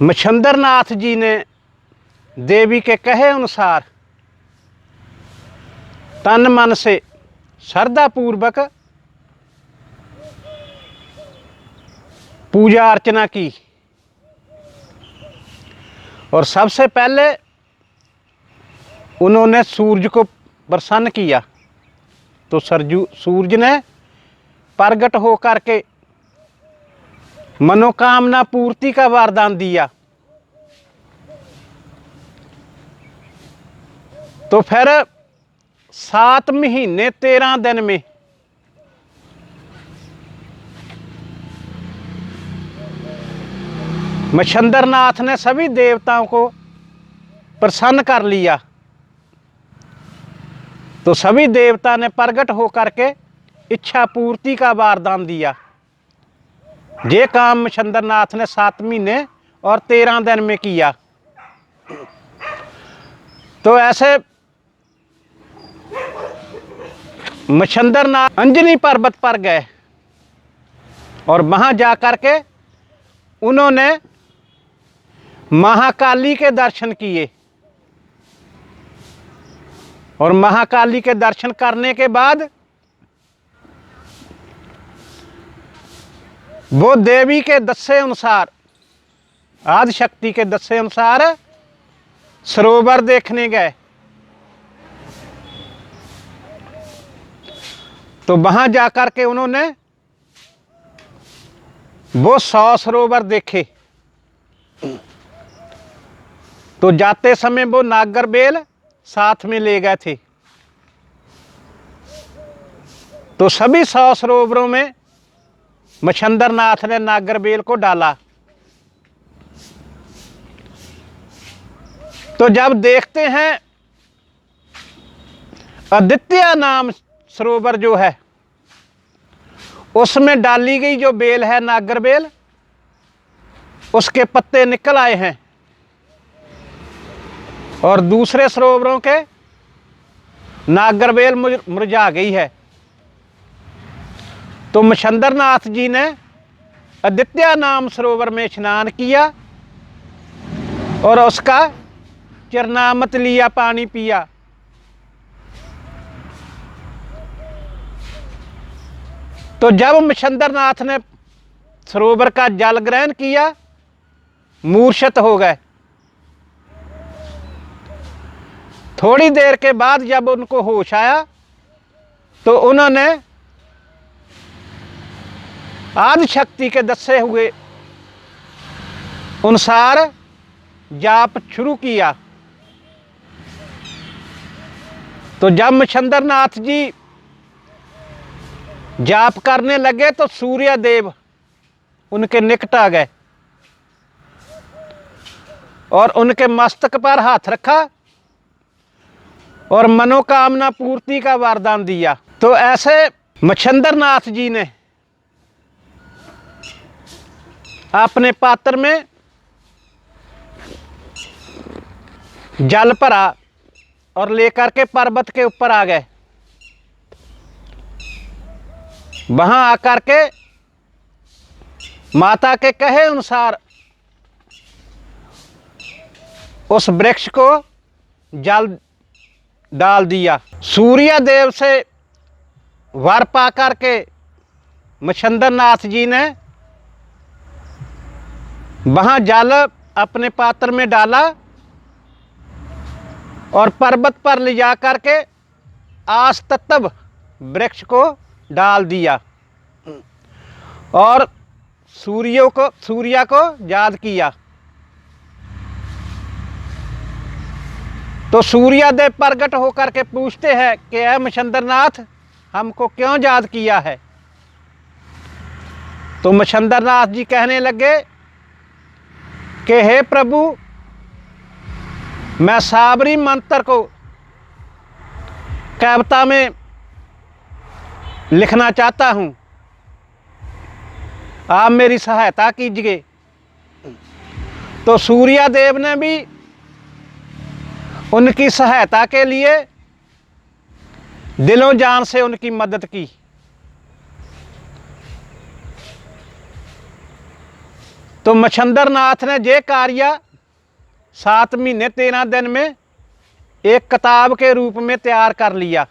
मच्छंदर नाथ जी ने देवी के कहे अनुसार तन मन से श्रद्धा पूर्वक पूजा अर्चना की और सबसे पहले उन्होंने सूरज को प्रसन्न किया। तो सूरज ने प्रकट होकर के मनोकामना पूर्ति का वरदान दिया। तो फिर 7 महीने 13 दिन में मच्छंदर नाथ ने सभी देवताओं को प्रसन्न कर लिया। तो सभी देवता ने प्रकट होकर के इच्छा पूर्ति का वरदान दिया। ये काम मच्छंदर नाथ ने 7 महीने और 13 दिन में किया। तो ऐसे मच्छंदर नाथ अंजनी पर्वत पर गए और वहां जाकर के उन्होंने महाकाली के दर्शन किए। और महाकाली के दर्शन करने के बाद वो देवी के दस्से अनुसार, आदि शक्ति के दस्से अनुसार सरोवर देखने गए। तो वहां जाकर के उन्होंने वो 100 सरोवर देखे। तो जाते समय वो नागर बेल साथ में ले गए थे। तो सभी 100 सरोवरों में मच्छंदर नाथ ने नागर बेल को डाला। तो जब देखते हैं आदित्य नाम सरोवर जो है उसमें डाली गई जो बेल है नागर बेल, उसके पत्ते निकल आए हैं और दूसरे सरोवरों के नागर बेल मुरझा गई है। तो मच्छंदर नाथ जी ने आदित्य नाम सरोवर में स्नान किया और उसका चरणामृत लिया, पानी पिया। तो जब मच्छंदर नाथ ने सरोवर का जल ग्रहण किया, मूर्छित हो गए। थोड़ी देर के बाद जब उनको होश आया तो उन्होंने आदि शक्ति के दस्से हुए अनुसार जाप शुरू किया। तो जब मच्छंदर नाथ जी जाप करने लगे तो सूर्य देव उनके निकट आ गए और उनके मस्तक पर हाथ रखा और मनोकामना पूर्ति का वरदान दिया। तो ऐसे मच्छंदर नाथ जी ने अपने पात्र में जल भरा और लेकर के पर्वत के ऊपर आ गए। वहां आकर के माता के कहे अनुसार उस वृक्ष को जल डाल दिया। सूर्य देव से वर पा करके मच्छंदर नाथ जी ने वहां जल अपने पात्र में डाला और पर्वत पर ले जा करके आस तत्व वृक्ष को डाल दिया और सूर्य को याद किया। तो सूर्य देव प्रकट होकर के पूछते हैं कि ऐ मच्छंदर नाथ, हमको क्यों याद किया है? तो मच्छंदर नाथ जी कहने लगे कि हे प्रभु, मैं साबरी मंत्र को कविता में लिखना चाहता हूं, आप मेरी सहायता कीजिए। तो सूर्य देव ने भी उनकी सहायता के लिए दिलों जान से उनकी मदद की। तो मच्छिंद्र नाथ ने ये कार्य 7 महीने 13 दिन में एक किताब के रूप में तैयार कर लिया।